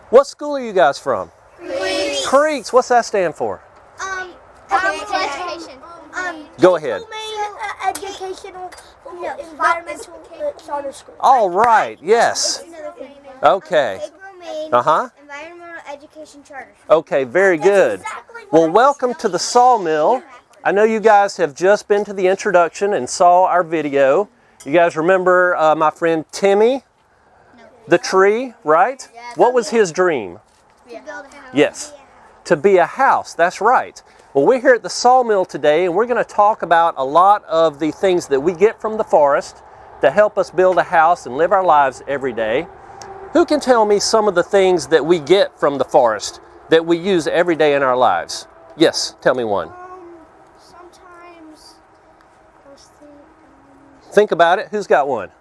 What school are you guys from? Creeks. Creeks, what's that stand for? Education. Go ahead. Educational, environmental charter school. All right, yes. Okay. Uh-huh. Environmental education charter. Okay, very good. Well, welcome to the Sawmill. I know you guys have just been to the introduction and saw our video. You guys remember my friend Timmy, the tree, right? What was his dream? Yes, to be a house, that's right. Well, we're here at the Sawmill today, and we're going to talk about a lot of the things that we get from the forest to help us build a house and live our lives every day. Who can tell me some of the things that we get from the forest that we use every day in our lives? Yes, tell me one. Sometimes, Think about it. Who's got one?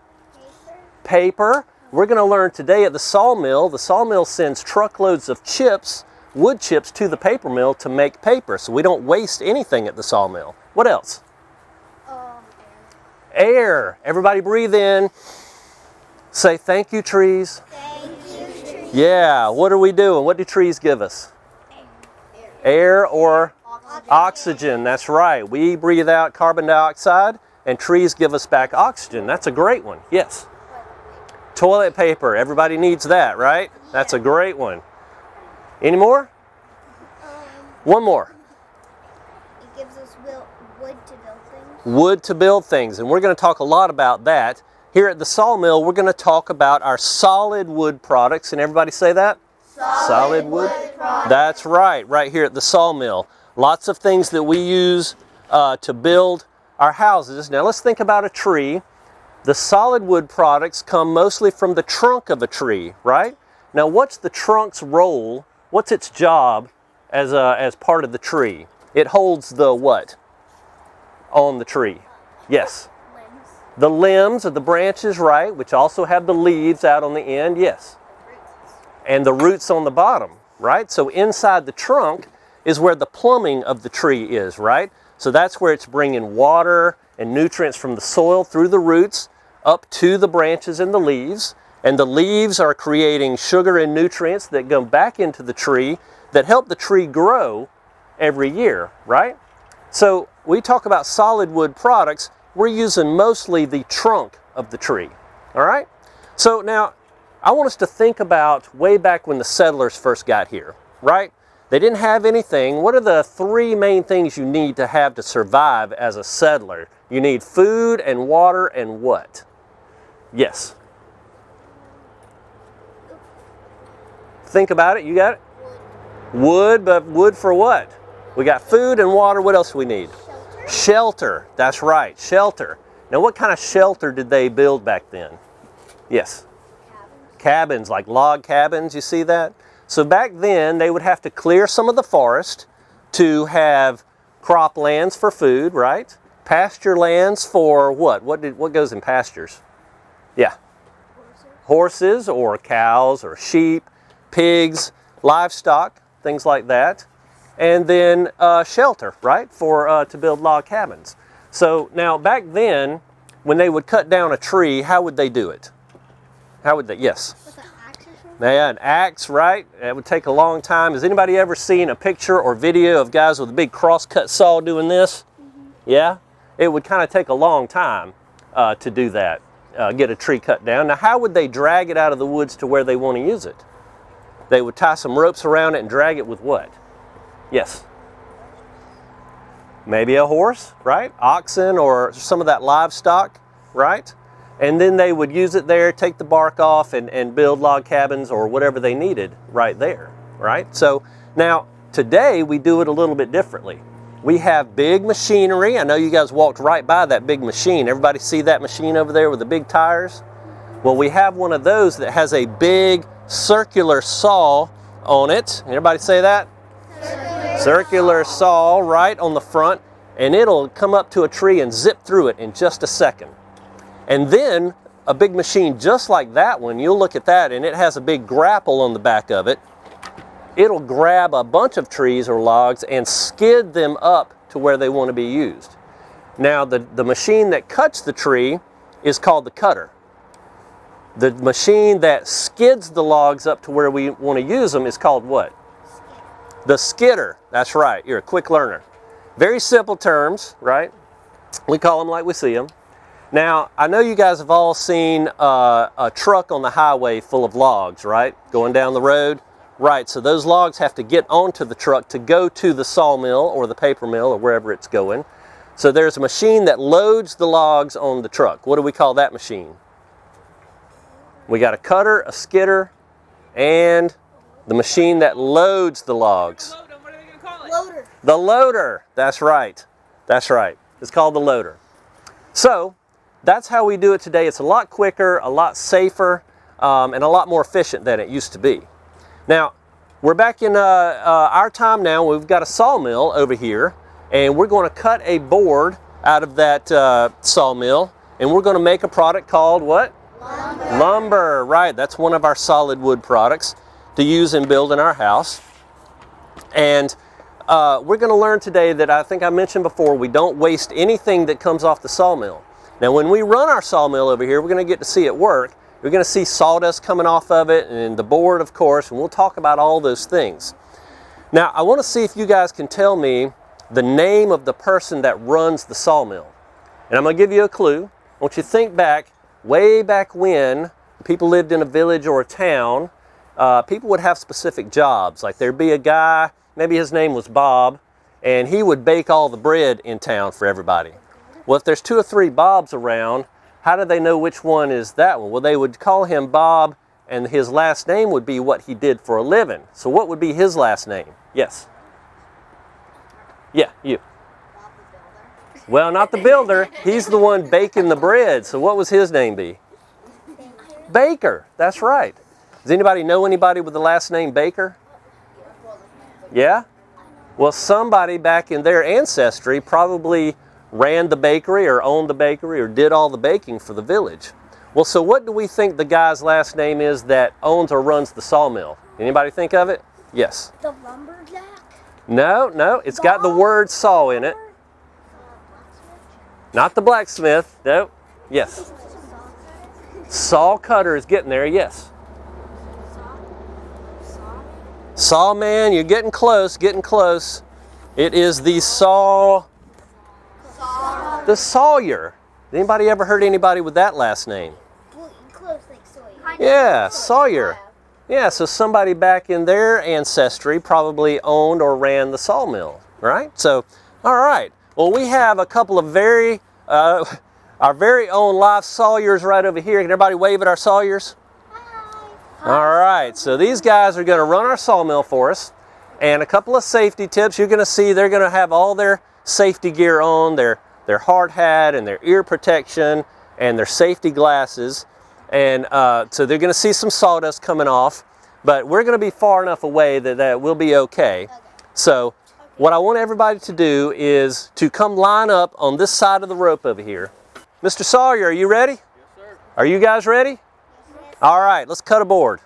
Paper. We're going to learn today at the Sawmill. The Sawmill sends truckloads of chips, wood chips, to the paper mill to make paper, so we don't waste anything at the Sawmill. What else? Air. Everybody breathe in. Say thank you, trees. Thank you, trees. Yeah, what are we doing? What do trees give us? Air or oxygen. That's right. We breathe out carbon dioxide and trees give us back oxygen. That's a great one. Yes. Toilet paper. Everybody needs that, right? That's a great one. Any more? One more. It gives us wood to build things. Wood to build things. And we're going to talk a lot about that. Here at the Sawmill, we're going to talk about our solid wood products. And everybody say that? Solid wood products. That's right here at the Sawmill. Lots of things that we use to build our houses. Now let's think about a tree. The solid wood products come mostly from the trunk of a tree, right? Now what's the trunk's role? What's its job as part of the tree? It holds the what on the tree? Yes. The limbs of the branches, right, which also have the leaves out on the end, yes. And the roots on the bottom, right? So inside the trunk is where the plumbing of the tree is, right? So that's where it's bringing water and nutrients from the soil through the roots up to the branches and the leaves. And the leaves are creating sugar and nutrients that go back into the tree that help the tree grow every year, right? So we talk about solid wood products. We're using mostly the trunk of the tree, all right? So now I want us to think about way back when the settlers first got here, right? They didn't have anything. What are the three main things you need to have to survive as a settler? You need food and water and what? Yes. Think about it. You got it? Wood, but wood for what? We got food and water. What else do we need? Shelter. That's right, shelter. Now what kind of shelter did they build back then? Yes. Cabins, like log cabins, you see that? So back then they would have to clear some of the forest to have croplands for food, right? Pasture lands for what? What goes in pastures? Yeah. Horses or cows or sheep, pigs, livestock, things like that. And then shelter, right, for to build log cabins. So now back then, when they would cut down a tree, how would they do it? How would they? Yes. With an axe or something? Yeah, an axe, right? It would take a long time. Has anybody ever seen a picture or video of guys with a big cross-cut saw doing this? Mm-hmm. Yeah? It would kind of take a long time to do that, get a tree cut down. Now, how would they drag it out of the woods to where they want to use it? They would tie some ropes around it and drag it with what? Yes. Maybe a horse, right? Oxen or some of that livestock, right? And then they would use it there, take the bark off and build log cabins or whatever they needed right there, right? So now today we do it a little bit differently. We have big machinery. I know you guys walked right by that big machine. Everybody see that machine over there with the big tires? Well, we have one of those that has a big circular saw on it. Everybody say that? Circular saw right on the front, and it'll come up to a tree and zip through it in just a second. And then a big machine just like that one, you'll look at that and it has a big grapple on the back of it. It'll grab a bunch of trees or logs and skid them up to where they want to be used. Now the machine that cuts the tree is called the cutter. The machine that skids the logs up to where we want to use them is called what? The skidder. That's right. You're a quick learner. Very simple terms, right? We call them like we see them. Now, I know you guys have all seen a truck on the highway full of logs, right? Going down the road. Right, so those logs have to get onto the truck to go to the sawmill or the paper mill or wherever it's going. So there's a machine that loads the logs on the truck. What do we call that machine? We got a cutter, a skidder, and the machine that loads the logs. What are they going to call it? Loader. The loader. That's right. That's right. It's called the loader. So that's how we do it today. It's a lot quicker, a lot safer, and a lot more efficient than it used to be. Now, we're back in our time now. We've got a sawmill over here, and we're going to cut a board out of that sawmill, and we're going to make a product called what? Lumber. Lumber, right. That's one of our solid wood products to use in building our house. And we're going to learn today that I think I mentioned before, we don't waste anything that comes off the sawmill. Now, when we run our sawmill over here, we're going to get to see it work. You're going to see sawdust coming off of it and the board, of course, and we'll talk about all those things. Now, I want to see if you guys can tell me the name of the person that runs the sawmill. And I'm going to give you a clue. I want you to think back, way back when people lived in a village or a town, people would have specific jobs. Like there'd be a guy, maybe his name was Bob, and he would bake all the bread in town for everybody. Well, if there's 2 or 3 Bobs around, how do they know which one is that one? Well, they would call him Bob, and his last name would be what he did for a living. So what would be his last name? Yes? Yeah, you. Bob the builder. Well, not the builder. He's the one baking the bread. So what was his name be? Baker. That's right. Does anybody know anybody with the last name Baker? Yeah? Well, somebody back in their ancestry probably ran the bakery or owned the bakery or did all the baking for the village. Well, so what do we think the guy's last name is that owns or runs the sawmill? Anybody think of it? Yes. The lumberjack. No, it's got the word saw in it. Not the blacksmith, no. Yes. Saw cutter is getting there, yes. Sawman, you're getting close, getting close. It is the the Sawyer. Anybody ever heard anybody with that last name? Well, close like Sawyer. Yeah, Sawyer. Yeah, so somebody back in their ancestry probably owned or ran the sawmill, right? So, all right. Well, we have a couple of our very own live Sawyers right over here. Can everybody wave at our Sawyers? Hi. All right, so these guys are going to run our sawmill for us. And a couple of safety tips. You're going to see they're going to have all their safety gear on, their hard hat and their ear protection and their safety glasses. And so they're going to see some sawdust coming off. But we're going to be far enough away that we'll be okay. So what I want everybody to do is to come line up on this side of the rope over here. Mr. Sawyer, are you ready? Yes, sir. Are you guys ready? Yes. All right, let's cut a board.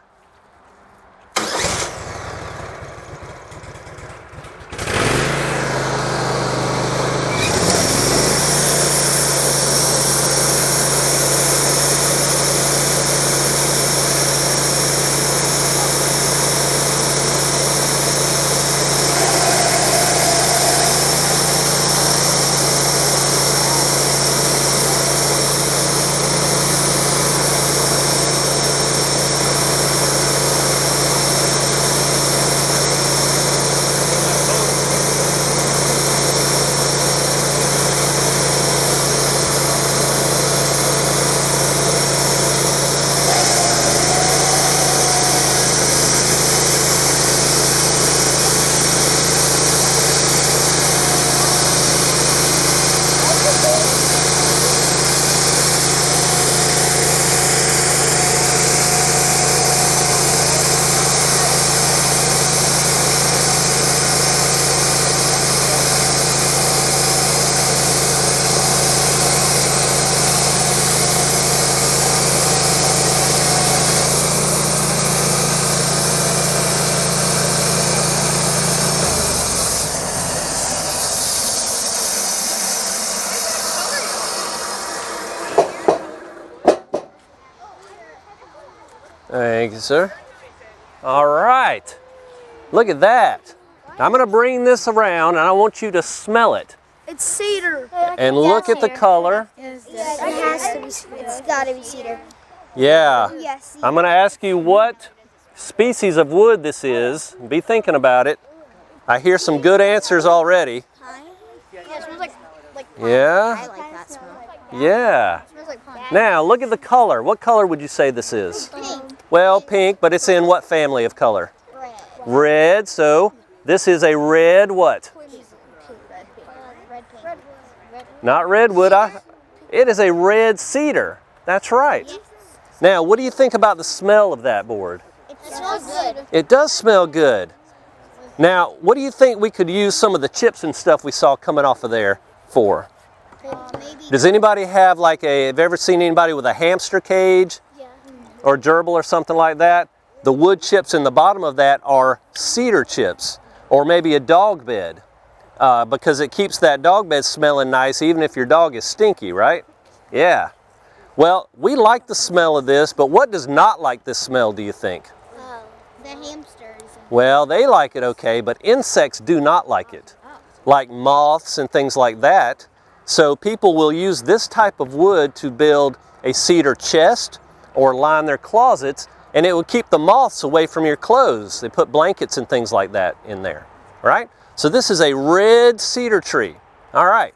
Thank you, sir. All right. Look at that. I'm going to bring this around and I want you to smell it. It's cedar. And look at the color. It has to be. It's got to be cedar. Yeah. Yes. I'm going to ask you what species of wood this is. Be thinking about it. I hear some good answers already. Pine? Yeah, it smells like Yeah. I like that smell. Yeah. it smells like pine. Now, look at the color. What color would you say this is? Pink. Well, pink, but it's in what family of color? Red. Red. So this is a red what? Red pink. Not redwood. It is a red cedar. That's right. Now, what do you think about the smell of that board? It smells good. It does smell good. Now, what do you think we could use some of the chips and stuff we saw coming off of there for? Maybe. Does anybody have have you ever seen anybody with a hamster cage Yeah. or gerbil or something like that? The wood chips in the bottom of that are cedar chips, or maybe a dog bed, because it keeps that dog bed smelling nice even if your dog is stinky, right? Yeah. Well, we like the smell of this, but what does not like this smell, do you think? The hamsters. Well, they like it okay, but insects do not like it, like moths and things like that. So people will use this type of wood to build a cedar chest or line their closets, and it will keep the moths away from your clothes. They put blankets and things like that in there, right? So this is a red cedar tree. All right.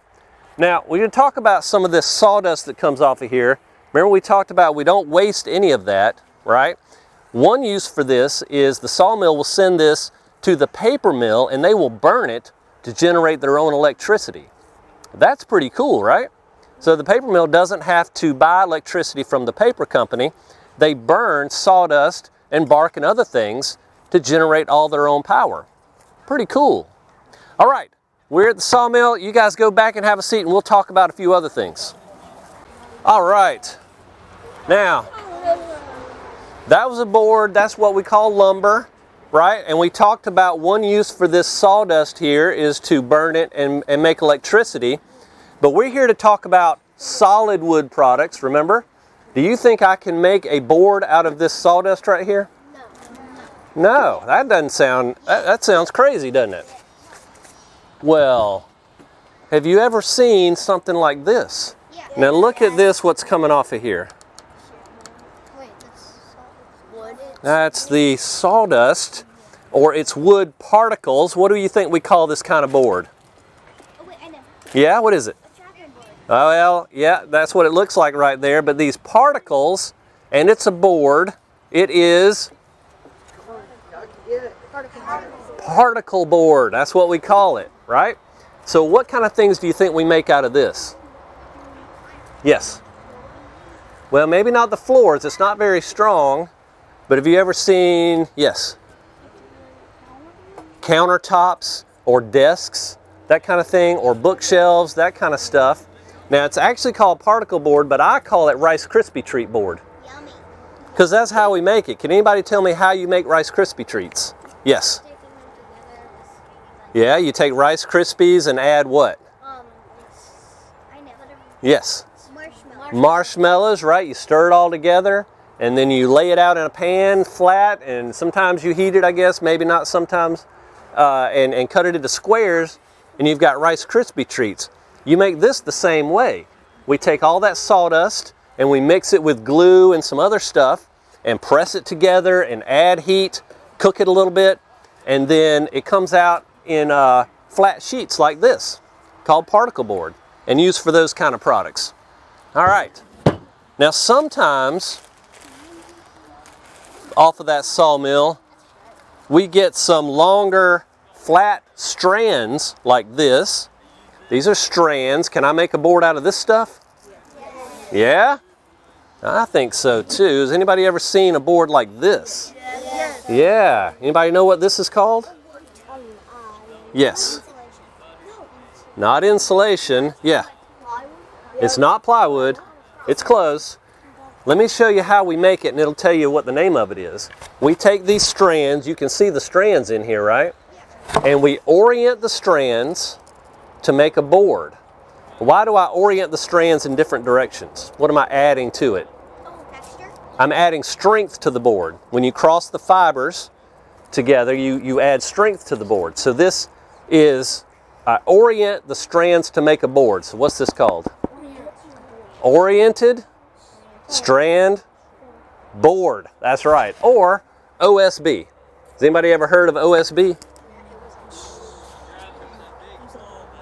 Now, we're going to talk about some of this sawdust that comes off of here. Remember we talked about we don't waste any of that, right? One use for this is the sawmill will send this to the paper mill and they will burn it to generate their own electricity. That's pretty cool, right? So the paper mill doesn't have to buy electricity from the paper company. They burn sawdust and bark and other things to generate all their own power. Pretty cool. All right, we're at the sawmill. You guys go back and have a seat and we'll talk about a few other things. All right. Now, that was a board. That's what we call lumber, right? And we talked about one use for this sawdust here is to burn it and make electricity. But we're here to talk about solid wood products, remember? Do you think I can make a board out of this sawdust right here? No, that doesn't sound, that sounds crazy, doesn't it? Well, have you ever seen something like this? Yeah. Now look at this, what's coming off of here. Wait, that's wood. That's the sawdust, or it's wood particles. What do you think we call this kind of board? Oh wait, I know. Yeah, what is it? A tractor board. Oh, well, yeah, that's what it looks like right there. But these particles, and it's a board, it is particle board. That's what we call it, right? So what kind of things do you think we make out of this? Yes. Well, maybe not the floors. It's not very strong. But have you ever seen, yes, countertops or desks, that kind of thing, or bookshelves, that kind of stuff? Now, it's actually called particle board, but I call it Rice Krispie treat board. Yummy. Because that's how we make it. Can anybody tell me how you make Rice Krispie treats? Yes. Sticking them together. Yeah, you take Rice Krispies and add what? I know. Yes. Marshmallow. Marshmallows, right? You stir it all together, and then you lay it out in a pan flat, and sometimes you heat it, I guess, maybe not sometimes, and cut it into squares, and you've got Rice Krispie treats. You make this the same way. We take all that sawdust, and we mix it with glue and some other stuff, and press it together, and add heat, cook it a little bit, and then it comes out in flat sheets like this, called particle board, and used for those kind of products. All right. Now sometimes, off of that sawmill, we get some longer flat strands like this. These are strands. Can I make a board out of this stuff? Yeah? I think so too. Has anybody ever seen a board like this? Yeah. Anybody know what this is called? Yes. Not insulation. Yeah. It's not plywood. It's close. Let me show you how we make it and it'll tell you what the name of it is. We take these strands, you can see the strands in here, right? And we orient the strands to make a board. Why do I orient the strands in different directions? What am I adding to it? Oh, texture? I'm adding strength to the board. When you cross the fibers together, you add strength to the board. So this is, orient the strands to make a board. So what's this called? Oriented strand board. That's right. Or OSB. Has anybody ever heard of OSB?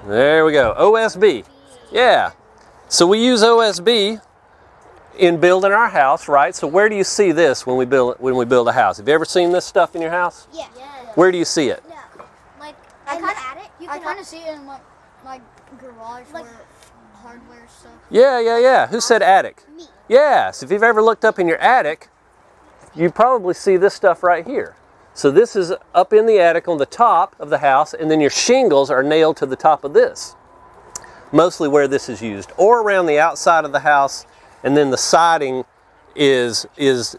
There we go. OSB. Yeah. So we use OSB in building our house, right? So where do you see this when we build a house? Have you ever seen this stuff in your house? Yeah. Where do you see it? Yeah. Like I in kind the attic. I kind of see it in my garage Like- where hardware stuff. Yeah. Who said attic? Me. Yes. If you've ever looked up in your attic, you probably see this stuff right here. So this is up in the attic on the top of the house, and then your shingles are nailed to the top of this. Mostly where this is used, or around the outside of the house, and then the siding is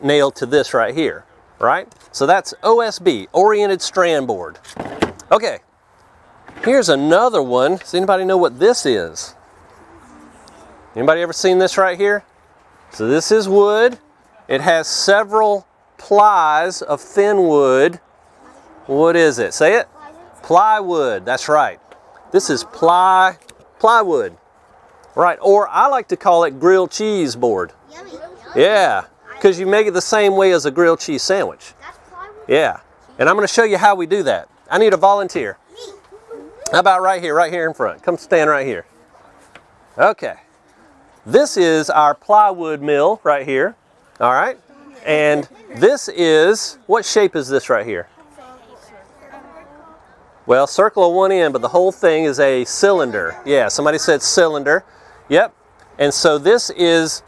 nailed to this right here, right? So that's OSB, oriented strand board. Okay, here's another one. Does anybody know what this is? Anybody ever seen this right here? So this is wood. It has several plies of thin wood. What is it? Say it. Plywood. That's right. This is plywood. Right, or I like to call it grilled cheese board. Yummy. Yeah, because you make it the same way as a grilled cheese sandwich. That's plywood. Yeah, and I'm going to show you how we do that. I need a volunteer. How about right here in front? Come stand right here. Okay. This is our plywood mill right here. All right. And this is, what shape is this right here? Well, circle of one end, but the whole thing is a cylinder. Yeah, somebody said cylinder. Yep. And so this is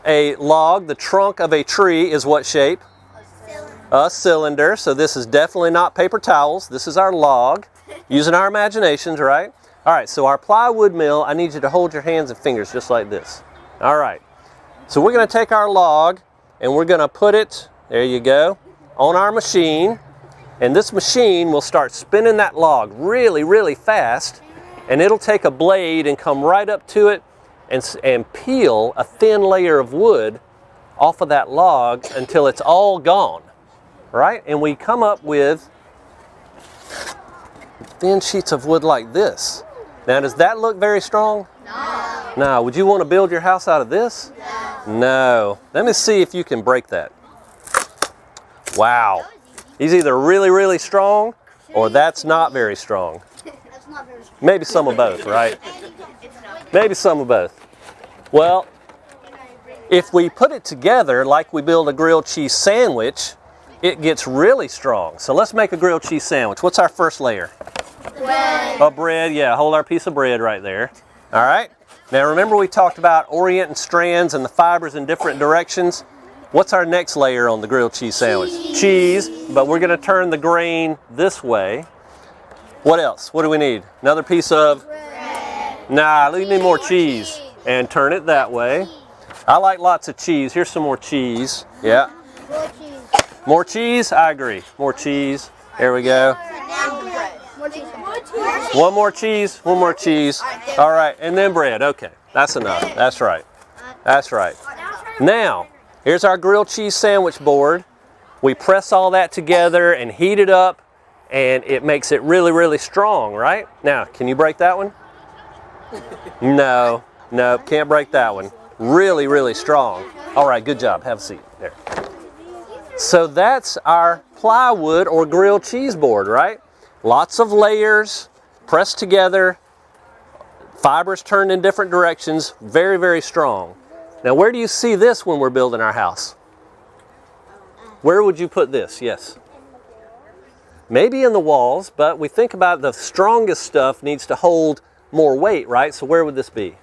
a log. The trunk of a tree is what shape? A cylinder. So this is definitely not paper towels. This is our log. Using our imaginations, right? All right, so our plywood mill, I need you to hold your hands and fingers just like this. All right. So we're going to take our log and we're going to put it, there you go, on our machine. And this machine will start spinning that log really, really fast. And it'll take a blade and come right up to it and peel a thin layer of wood off of that log until it's all gone, right? And we come up with thin sheets of wood like this. Now, does that look very strong? No. No. Would you want to build your house out of this? No. No. Let me see if you can break that. Wow. He's either really, really strong or that's not very strong. That's not very strong. Maybe some of both, right? Maybe some of both. Well, if we put it together like we build a grilled cheese sandwich, it gets really strong. So let's make a grilled cheese sandwich. What's our first layer? Bread. Oh, bread, yeah. Hold our piece of bread right there. All right. Now remember we talked about orienting strands and the fibers in different directions. What's our next layer on the grilled cheese sandwich? Cheese, but we're going to turn the grain this way. What else? What do we need? Another piece of? Bread. Nah, we need more cheese. And turn it that way. I like lots of cheese. Here's some more cheese. Yeah. More cheese. More cheese? I agree. More cheese. There we go. Now bread. More cheese. One more cheese. One more cheese. All right. And then bread. Okay. That's enough. That's right. That's right. Now, here's our grilled cheese sandwich board. We press all that together and heat it up, and it makes it really, really strong, right? Now, can you break that one? No, can't break that one. Really, really strong. All right, good job. Have a seat. There. So that's our plywood or grilled cheese board, right? Lots of layers pressed together, fibers turned in different directions, very, very strong. Now, where do you see this when we're building our house? Where would you put this? Yes. Maybe in the walls, but we think about the strongest stuff needs to hold more weight, right? So where would this be?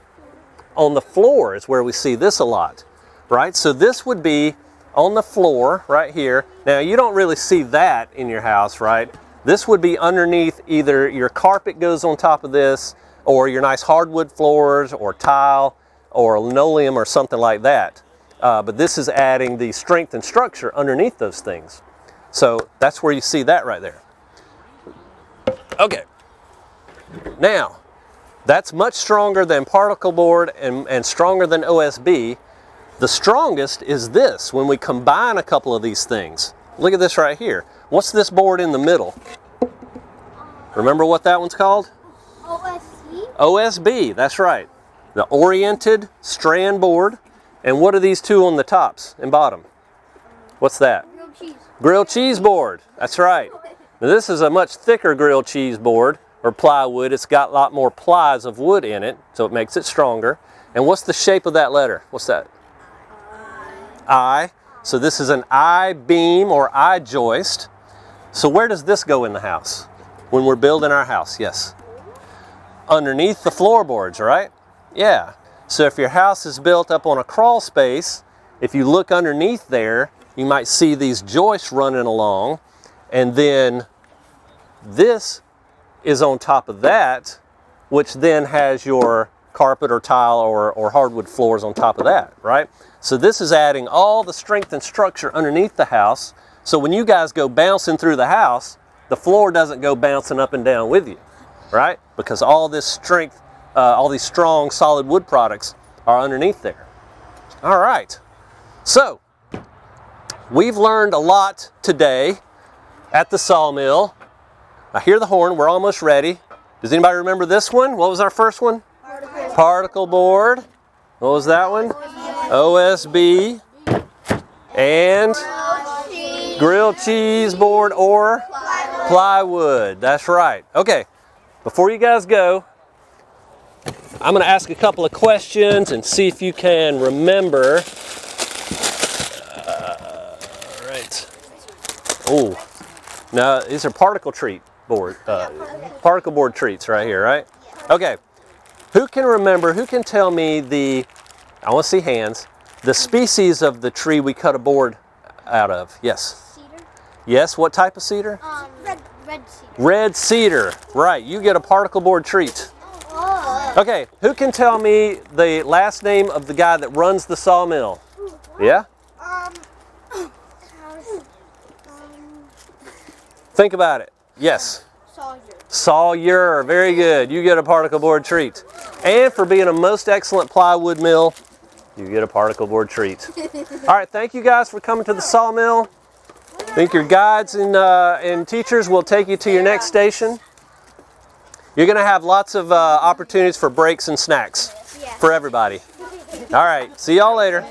On the floor is where we see this a lot, right? So this would be on the floor right here. Now, you don't really see that in your house, right? This would be underneath, either your carpet goes on top of this, or your nice hardwood floors, or tile, or linoleum, or something like that. But this is adding the strength and structure underneath those things. So that's where you see that right there. Okay. Now, that's much stronger than particle board and stronger than OSB. The strongest is this, when we combine a couple of these things. Look at this right here. What's this board in the middle? Remember what that one's called? OSB. OSB, that's right. The oriented strand board. And what are these two on the tops and bottom? What's that? Grilled cheese. Grilled cheese board, that's right. Now this is a much thicker grilled cheese board, or plywood. It's got a lot more plies of wood in it, so it makes it stronger. And what's the shape of that letter? What's that? I. So this is an I-beam or I-joist. So where does this go in the house? When we're building our house, yes. Underneath the floorboards, right? Yeah. So if your house is built up on a crawl space, if you look underneath there, you might see these joists running along, and then this is on top of that, which then has your carpet or tile or hardwood floors on top of that, right? So this is adding all the strength and structure underneath the house, so when you guys go bouncing through the house, the floor doesn't go bouncing up and down with you, right? Because all this strength, all these strong solid wood products are underneath there. All right, so we've learned a lot today at the Sawmill. I hear the horn, we're almost ready. Does anybody remember this one? What was our first one? Particle board. What was that one? OSB. And grilled cheese board or plywood. That's right. Okay, before you guys go, I'm going to ask a couple of questions and see if you can remember. All right. Oh, now these are particle board treats right here, right? Okay. Who can remember? Who can tell me I want to see hands. The species of the tree we cut a board out of? Yes. Cedar. Yes. What type of cedar? Red cedar. Red cedar. Right. You get a particle board treat. Oh. Okay, who can tell me the last name of the guy that runs the sawmill? Yeah? Think about it. Yes. Sawyer. Very good. You get a particle board treat. And for being a most excellent plywood mill, you get a particle board treat. All right, thank you guys for coming to the Sawmill. I think your guides and teachers will take you to your next station. You're going to have lots of opportunities for breaks and snacks for everybody. All right, see y'all later.